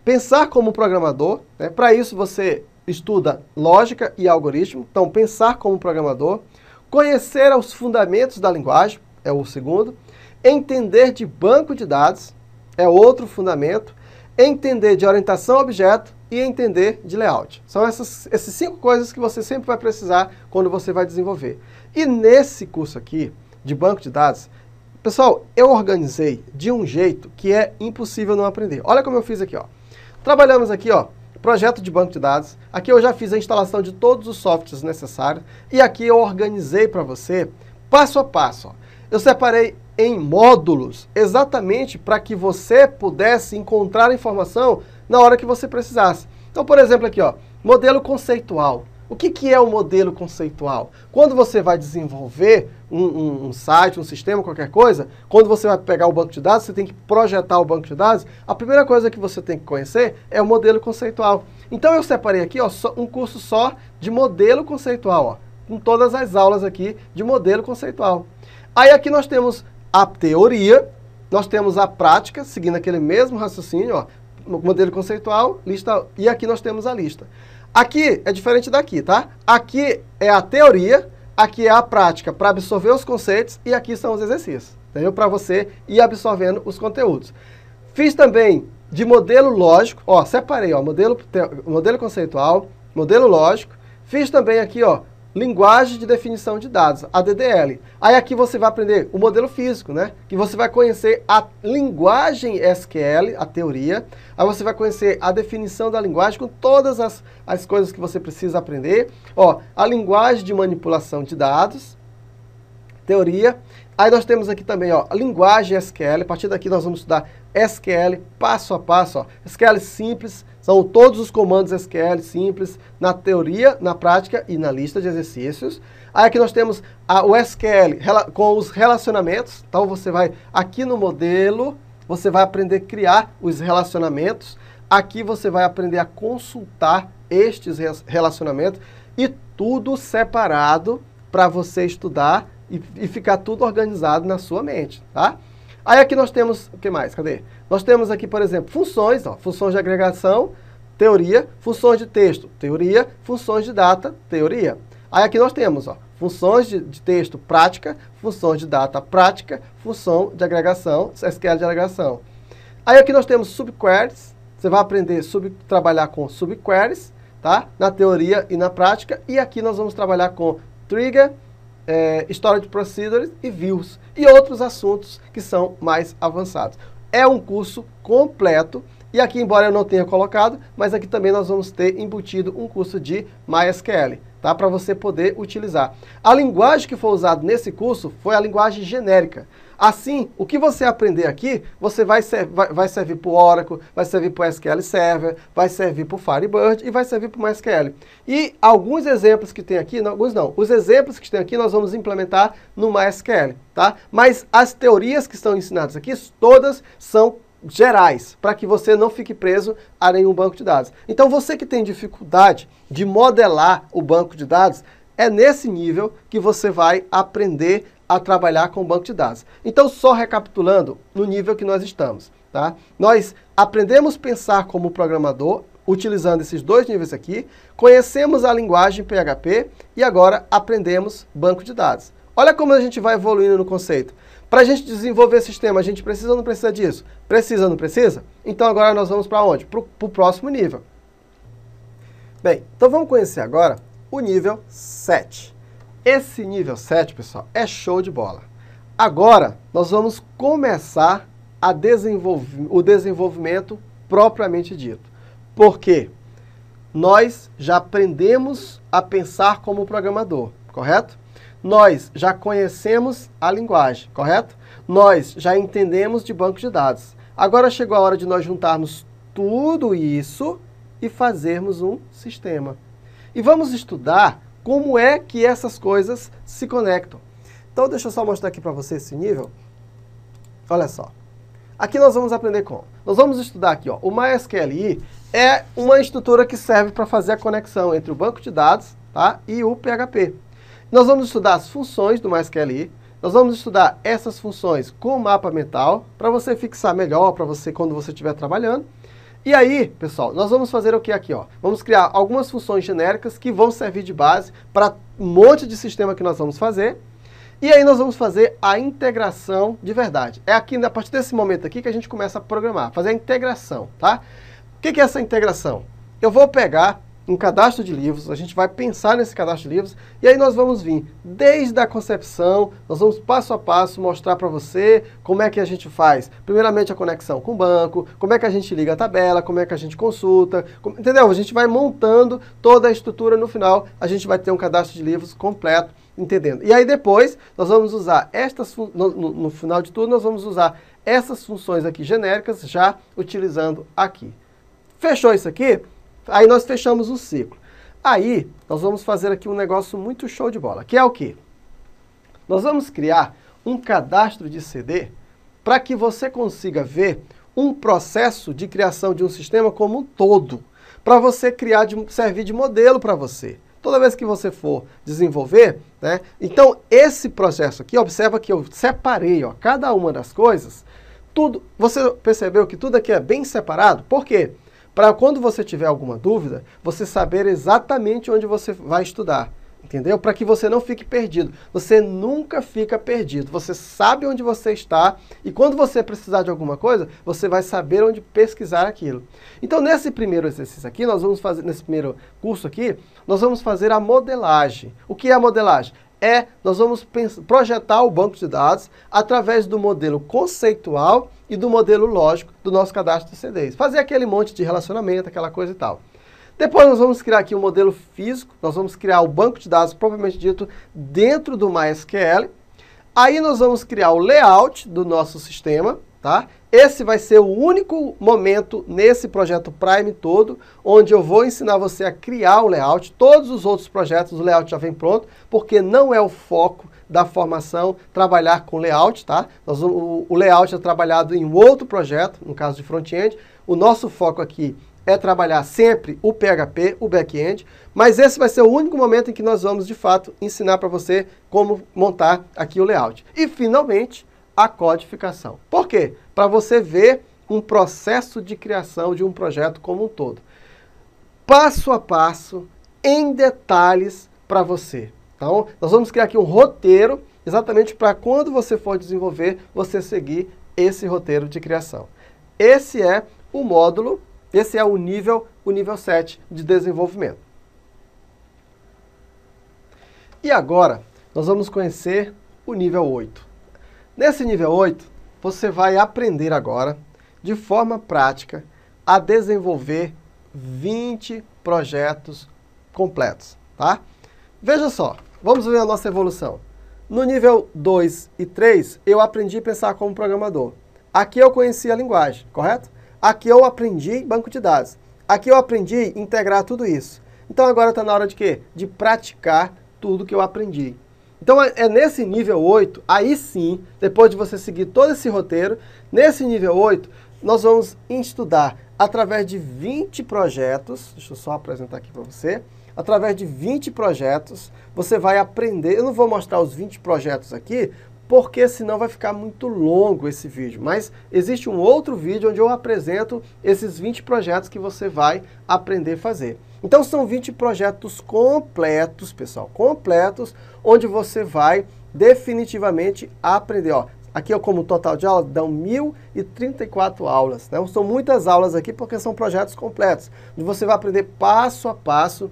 Pensar como programador, né? Para isso você estuda lógica e algoritmo, então pensar como programador, conhecer os fundamentos da linguagem, é o segundo, entender de banco de dados, é outro fundamento, entender de orientação a objeto e entender de layout. São essas 5 coisas que você sempre vai precisar quando você vai desenvolver. E nesse curso aqui, de banco de dados, Pessoal, eu organizei de um jeito que é impossível não aprender. Olha como eu fiz aqui, ó. Trabalhamos aqui, ó, projeto de banco de dados. Aqui eu já fiz a instalação de todos os softwares necessários. E aqui eu organizei para você, passo a passo, ó. Eu separei em módulos, exatamente para que você pudesse encontrar a informação na hora que você precisasse. Então, por exemplo, aqui, ó, modelo conceitual. O que é o modelo conceitual? Quando você vai desenvolver um site, um sistema, qualquer coisa, quando você vai pegar o banco de dados, você tem que projetar o banco de dados, a primeira coisa que você tem que conhecer é o modelo conceitual. Então eu separei aqui, ó, um curso só de modelo conceitual, ó, com todas as aulas aqui de modelo conceitual. Aí aqui nós temos a teoria, nós temos a prática, seguindo aquele mesmo raciocínio, ó, modelo conceitual, lista, e aqui nós temos a lista. Aqui é diferente daqui, tá? Aqui é a teoria, aqui é a prática para absorver os conceitos e aqui são os exercícios, entendeu? Para você ir absorvendo os conteúdos. Fiz também de modelo lógico, ó, separei, ó, modelo conceitual, modelo lógico. Fiz também aqui, ó, linguagem de definição de dados, a DDL. Aí aqui você vai aprender o modelo físico, né? Que você vai conhecer a linguagem SQL, a teoria. Aí você vai conhecer a definição da linguagem com todas as coisas que você precisa aprender. Ó, a linguagem de manipulação de dados, teoria. Aí nós temos aqui também, ó, a linguagem SQL. A partir daqui nós vamos estudar SQL passo a passo, ó. SQL simples, são todos os comandos SQL simples na teoria, na prática e na lista de exercícios. Aí aqui nós temos o SQL com os relacionamentos. Então você vai aqui no modelo, você vai aprender a criar os relacionamentos. Aqui você vai aprender a consultar estes relacionamentos e tudo separado para você estudar e ficar tudo organizado na sua mente, tá? Aí aqui nós temos, o que mais? Cadê? Nós temos aqui, por exemplo, funções, ó, funções de agregação, teoria, funções de texto, teoria, funções de data, teoria. Aí aqui nós temos, ó, funções de texto, prática, funções de data, prática, função de agregação, SQL de agregação. Aí aqui nós temos subqueries, você vai aprender a trabalhar com subqueries, tá? Na teoria e na prática. E aqui nós vamos trabalhar com trigger, storage procedures e views e outros assuntos que são mais avançados. É um curso completo e aqui, embora eu não tenha colocado, mas aqui também nós vamos ter embutido um curso de MySQL, tá? Para você poder utilizar. A linguagem que foi usada nesse curso foi a linguagem genérica. Assim, o que você aprender aqui, você vai servir para o Oracle, vai servir para o SQL Server, vai servir para o Firebird e vai servir para o MySQL. E alguns exemplos que tem aqui, não, alguns não, os exemplos que tem aqui nós vamos implementar no MySQL, tá? Mas as teorias que estão ensinadas aqui, todas são gerais, para que você não fique preso a nenhum banco de dados. Então você que tem dificuldade de modelar o banco de dados, é nesse nível que você vai aprender a trabalhar com o banco de dados. Então, só recapitulando no nível que nós estamos, tá? Nós aprendemos a pensar como programador, utilizando esses dois níveis aqui, conhecemos a linguagem PHP e agora aprendemos banco de dados. Olha como a gente vai evoluindo no conceito. Para a gente desenvolver sistema, a gente precisa ou não precisa disso? Precisa ou não precisa? Então agora nós vamos para onde? Para o próximo nível. Bem, então vamos conhecer agora o nível 7. Esse nível 7, pessoal, é show de bola. Agora, nós vamos começar o desenvolvimento propriamente dito. Por quê? Nós já aprendemos a pensar como programador, correto? Nós já conhecemos a linguagem, correto? Nós já entendemos de banco de dados. Agora chegou a hora de nós juntarmos tudo isso e fazermos um sistema. E vamos estudar como é que essas coisas se conectam. Então, deixa eu só mostrar aqui para você esse nível. Olha só. Aqui nós vamos aprender como? Nós vamos estudar aqui, ó, o MySQL é uma estrutura que serve para fazer a conexão entre o banco de dados, tá, e o PHP. Nós vamos estudar as funções do MySQL. Nós vamos estudar essas funções com mapa mental, para você fixar melhor, para você quando você estiver trabalhando. E aí, pessoal, nós vamos fazer o que aqui, ó? Vamos criar algumas funções genéricas que vão servir de base para um monte de sistema que nós vamos fazer. E aí nós vamos fazer a integração de verdade. É aqui, a partir desse momento aqui, que a gente começa a programar, fazer a integração, tá? O que é essa integração? Eu vou pegar um cadastro de livros, a gente vai pensar nesse cadastro de livros, e aí nós vamos vir desde a concepção, nós vamos passo a passo mostrar para você como é que a gente faz, primeiramente a conexão com o banco, como é que a gente liga a tabela, como é que a gente consulta, entendeu? A gente vai montando toda a estrutura, no final a gente vai ter um cadastro de livros completo, entendendo? E aí depois nós vamos usar no final de tudo, nós vamos usar essas funções aqui genéricas, já utilizando aqui. Fechou isso aqui? Aí nós fechamos o ciclo. Aí nós vamos fazer aqui um negócio muito show de bola, que é o quê? Nós vamos criar um cadastro de CD para que você consiga ver um processo de criação de um sistema como um todo, para você criar, servir de modelo para você. Toda vez que você for desenvolver, né? Então, esse processo aqui, observa que eu separei, ó, cada uma das coisas, tudo. Você percebeu que tudo aqui é bem separado? Por quê? Para quando você tiver alguma dúvida, você saber exatamente onde você vai estudar. Entendeu? Para que você não fique perdido. Você nunca fica perdido. Você sabe onde você está e quando você precisar de alguma coisa, você vai saber onde pesquisar aquilo. Então, nesse primeiro exercício aqui, nós vamos fazer, nesse primeiro curso aqui, nós vamos fazer a modelagem. O que é a modelagem? Nós vamos projetar o banco de dados através do modelo conceitual e do modelo lógico do nosso cadastro de CDs. Fazer aquele monte de relacionamento, aquela coisa e tal. Depois nós vamos criar aqui um modelo físico, nós vamos criar o banco de dados, propriamente dito, dentro do MySQL. Aí nós vamos criar o layout do nosso sistema, tá? Esse vai ser o único momento nesse projeto Prime todo, onde eu vou ensinar você a criar o layout. Todos os outros projetos, o layout já vem pronto, porque não é o foco da formação trabalhar com layout, tá? O layout é trabalhado em outro projeto, no caso de front-end. O nosso foco aqui é trabalhar sempre o PHP, o back-end, mas esse vai ser o único momento em que nós vamos, de fato, ensinar para você como montar aqui o layout. E, finalmente, a codificação. Por quê? Para você ver um processo de criação de um projeto como um todo. Passo a passo, em detalhes para você. Então, nós vamos criar aqui um roteiro, exatamente para quando você for desenvolver, você seguir esse roteiro de criação. Esse é o módulo. Esse é o nível 7 de desenvolvimento. E agora, nós vamos conhecer o nível 8. Nesse nível 8, você vai aprender agora, de forma prática, a desenvolver 20 projetos completos, tá? Veja só, vamos ver a nossa evolução. No nível 2 e 3, eu aprendi a pensar como programador. Aqui eu conheci a linguagem, correto? Aqui eu aprendi banco de dados. Aqui eu aprendi a integrar tudo isso. Então agora está na hora de quê? De praticar tudo que eu aprendi. Então é nesse nível 8, aí sim, depois de você seguir todo esse roteiro, nesse nível 8, nós vamos estudar através de 20 projetos. Deixa eu só apresentar aqui para você. Através de 20 projetos, você vai aprender. Eu não vou mostrar os 20 projetos aqui, porque senão vai ficar muito longo esse vídeo. Mas existe um outro vídeo onde eu apresento esses 20 projetos que você vai aprender a fazer. Então são 20 projetos completos, pessoal, completos, onde você vai definitivamente aprender. Ó, aqui como total de aulas, dão 1.034 aulas. Né? São muitas aulas aqui porque são projetos completos, onde você vai aprender passo a passo.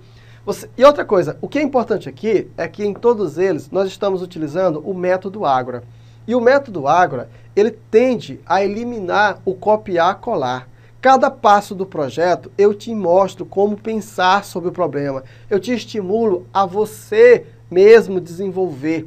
E outra coisa, o que é importante aqui é que em todos eles nós estamos utilizando o método Ágora. E o método Ágora, ele tende a eliminar o copiar-colar. Cada passo do projeto eu te mostro como pensar sobre o problema. Eu te estimulo a você mesmo desenvolver.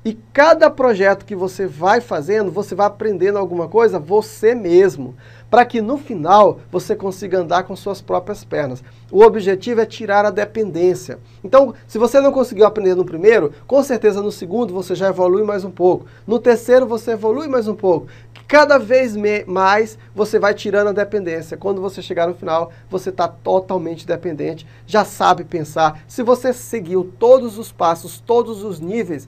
E cada projeto que você vai fazendo, você vai aprendendo alguma coisa você mesmo, para que no final você consiga andar com suas próprias pernas. O objetivo é tirar a dependência. Então, se você não conseguiu aprender no primeiro, com certeza no segundo você já evolui mais um pouco. No terceiro você evolui mais um pouco. Cada vez mais você vai tirando a dependência. Quando você chegar no final, você está totalmente dependente, já sabe pensar. Se você seguiu todos os passos, todos os níveis,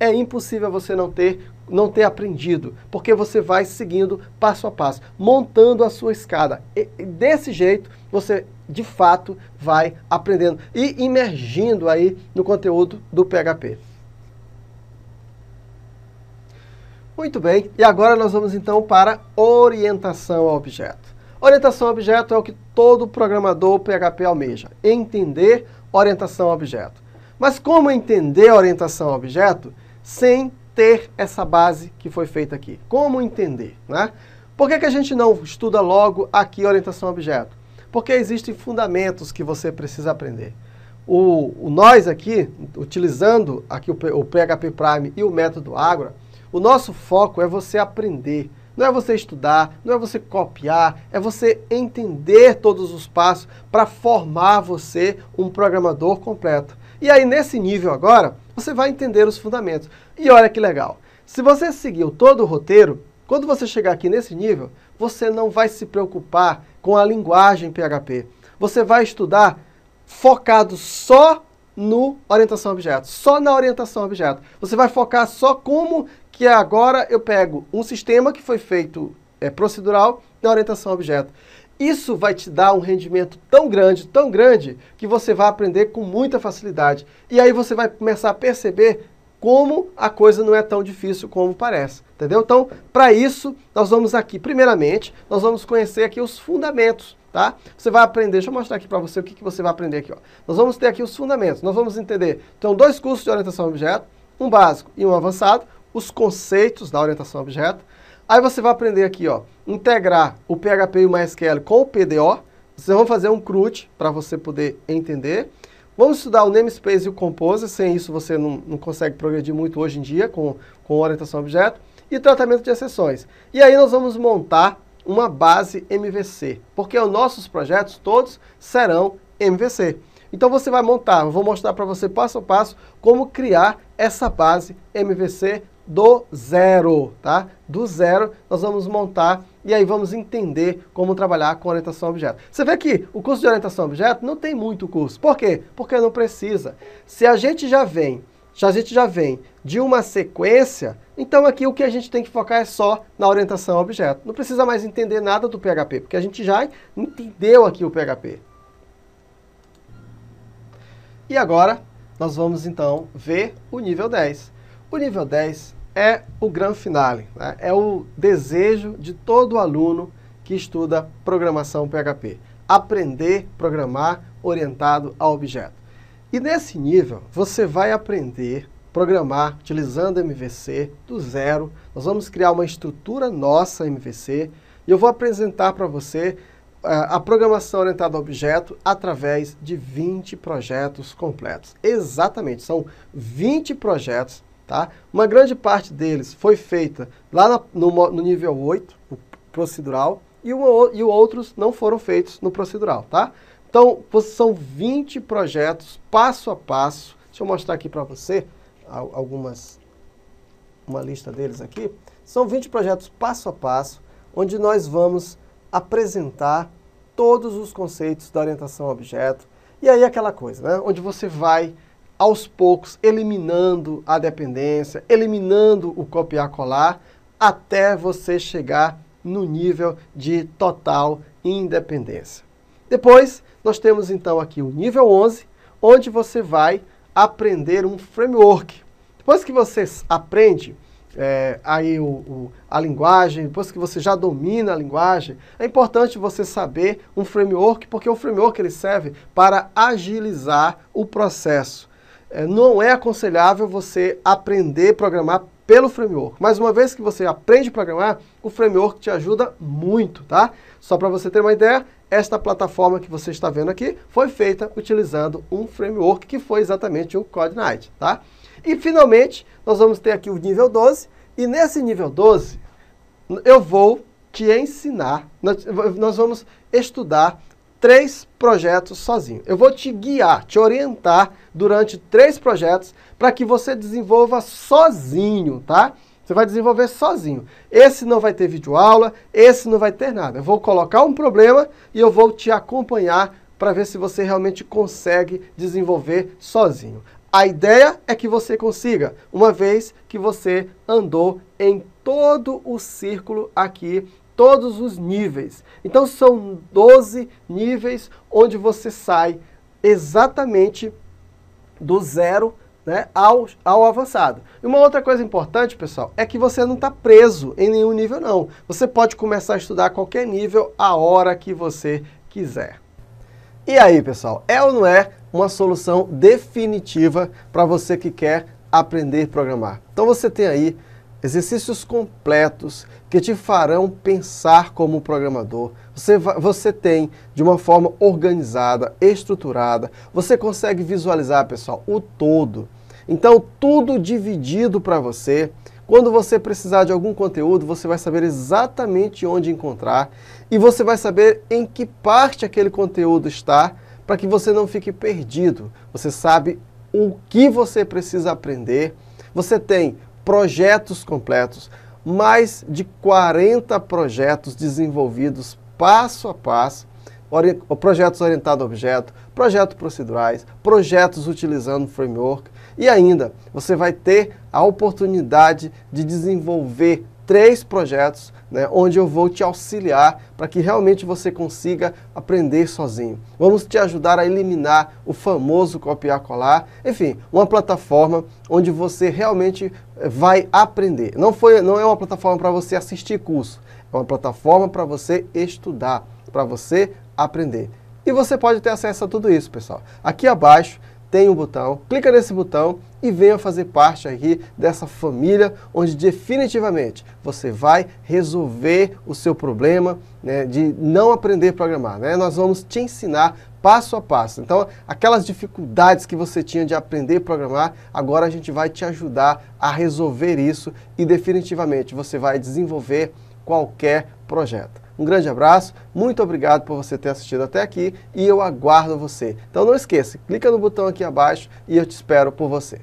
é impossível você não ter aprendido, porque você vai seguindo passo a passo, montando a sua escada. E desse jeito, você, de fato, vai aprendendo e imergindo aí no conteúdo do PHP. Muito bem, e agora nós vamos então para orientação a objeto. Orientação a objeto é o que todo programador PHP almeja, entender orientação a objeto. Mas como entender orientação a objeto sem ter essa base que foi feita aqui? Como entender, né? Por que a gente não estuda logo aqui orientação a objeto? Porque existem fundamentos que você precisa aprender. Nós aqui, utilizando aqui o PHP Prime e o método Ágora, o nosso foco é você aprender. Não é você estudar, não é você copiar, é você entender todos os passos para formar você um programador completo. E aí, nesse nível agora, você vai entender os fundamentos. E olha que legal, se você seguiu todo o roteiro, quando você chegar aqui nesse nível, você não vai se preocupar com a linguagem PHP. Você vai estudar focado só no orientação a objeto, só na orientação a objeto. Você vai focar só como que agora eu pego um sistema que foi feito procedural na orientação a objeto. Isso vai te dar um rendimento tão grande, que você vai aprender com muita facilidade. E aí você vai começar a perceber como a coisa não é tão difícil como parece, entendeu? Então, para isso, nós vamos aqui, primeiramente, nós vamos conhecer aqui os fundamentos, tá? Você vai aprender, deixa eu mostrar aqui para você o que você vai aprender aqui, ó. Nós vamos ter aqui os fundamentos, nós vamos entender, então, 2 cursos de orientação a objeto, um básico e um avançado, os conceitos da orientação a objeto. Aí você vai aprender aqui, ó, integrar o PHP e o MySQL com o PDO. Vocês vão fazer um CRUD para você poder entender. Vamos estudar o namespace e o composer, sem isso você não consegue progredir muito hoje em dia com orientação a objeto. E tratamento de exceções. E aí nós vamos montar uma base MVC, porque os nossos projetos todos serão MVC. Então você vai montar, eu vou mostrar para você passo a passo como criar essa base MVC do zero, tá? Do zero nós vamos montar e aí vamos entender como trabalhar com orientação a objeto. Você vê que o curso de orientação a objeto não tem muito curso. Por quê? Porque não precisa. Se a gente já vem de uma sequência, então aqui o que a gente tem que focar é só na orientação a objeto. Não precisa mais entender nada do PHP, porque a gente já entendeu aqui o PHP. E agora nós vamos então ver o nível 10. O nível 10 é o grande finale, né? É o desejo de todo aluno que estuda programação PHP. Aprender a programar orientado a objeto. E nesse nível, você vai aprender a programar utilizando MVC do zero. Nós vamos criar uma estrutura nossa MVC e eu vou apresentar para você a programação orientada a objeto através de 20 projetos completos. Exatamente, são 20 projetos. Tá? Uma grande parte deles foi feita lá no nível 8, no procedural, e outros não foram feitos no procedural. Tá? Então, são 20 projetos passo a passo. Deixa eu mostrar aqui para você uma lista deles aqui. São 20 projetos passo a passo, onde nós vamos apresentar todos os conceitos da orientação a objeto. E aí aquela coisa, né? Onde você vai aos poucos, eliminando a dependência, eliminando o copiar-colar, até você chegar no nível de total independência. Depois, nós temos então aqui o nível 11, onde você vai aprender um framework. Depois que você aprende a linguagem, depois que você já domina a linguagem, é importante você saber um framework, porque o framework ele serve para agilizar o processo. Não é aconselhável você aprender a programar pelo framework. Mas uma vez que você aprende a programar, o framework te ajuda muito, tá? Só para você ter uma ideia, esta plataforma que você está vendo aqui foi feita utilizando um framework que foi exatamente o CodeKnight, tá? E finalmente, nós vamos ter aqui o nível 12, e nesse nível 12, eu vou te ensinar, nós vamos estudar 3 projetos sozinho. Eu vou te guiar, te orientar durante 3 projetos para que você desenvolva sozinho, tá? Você vai desenvolver sozinho. Esse não vai ter videoaula, esse não vai ter nada. Eu vou colocar um problema e eu vou te acompanhar para ver se você realmente consegue desenvolver sozinho. A ideia é que você consiga, uma vez que você andou em todo o círculo aqui, todos os níveis. Então são 12 níveis onde você sai exatamente do zero né, ao avançado. E uma outra coisa importante, pessoal, é que você não está preso em nenhum nível, não. Você pode começar a estudar a qualquer nível, a hora que você quiser. E aí, pessoal, é ou não é uma solução definitiva para você que quer aprender a programar? Então você tem aí exercícios completos que te farão pensar como programador. Você tem de uma forma organizada, estruturada, você consegue visualizar, pessoal, o todo. Então, tudo dividido para você. Quando você precisar de algum conteúdo, você vai saber exatamente onde encontrar e você vai saber em que parte aquele conteúdo está para que você não fique perdido. Você sabe o que você precisa aprender. Você tem projetos completos, mais de 40 projetos desenvolvidos passo a passo, projetos orientados a objeto, projetos procedurais, projetos utilizando framework e ainda você vai ter a oportunidade de desenvolver 3 projetos, né, onde eu vou te auxiliar para que realmente você consiga aprender sozinho. Vamos te ajudar a eliminar o famoso copiar-colar, enfim, uma plataforma onde você realmente vai aprender. Não é uma plataforma para você assistir curso, é uma plataforma para você estudar, para você aprender. E você pode ter acesso a tudo isso, pessoal. Aqui abaixo tem um botão, clica nesse botão e venha fazer parte aqui dessa família onde definitivamente você vai resolver o seu problema, né, de não aprender a programar, né? Nós vamos te ensinar passo a passo. Então, aquelas dificuldades que você tinha de aprender a programar, agora a gente vai te ajudar a resolver isso e definitivamente você vai desenvolver qualquer projeto. Um grande abraço, muito obrigado por você ter assistido até aqui e eu aguardo você. Então não esqueça, clica no botão aqui abaixo e eu te espero por você.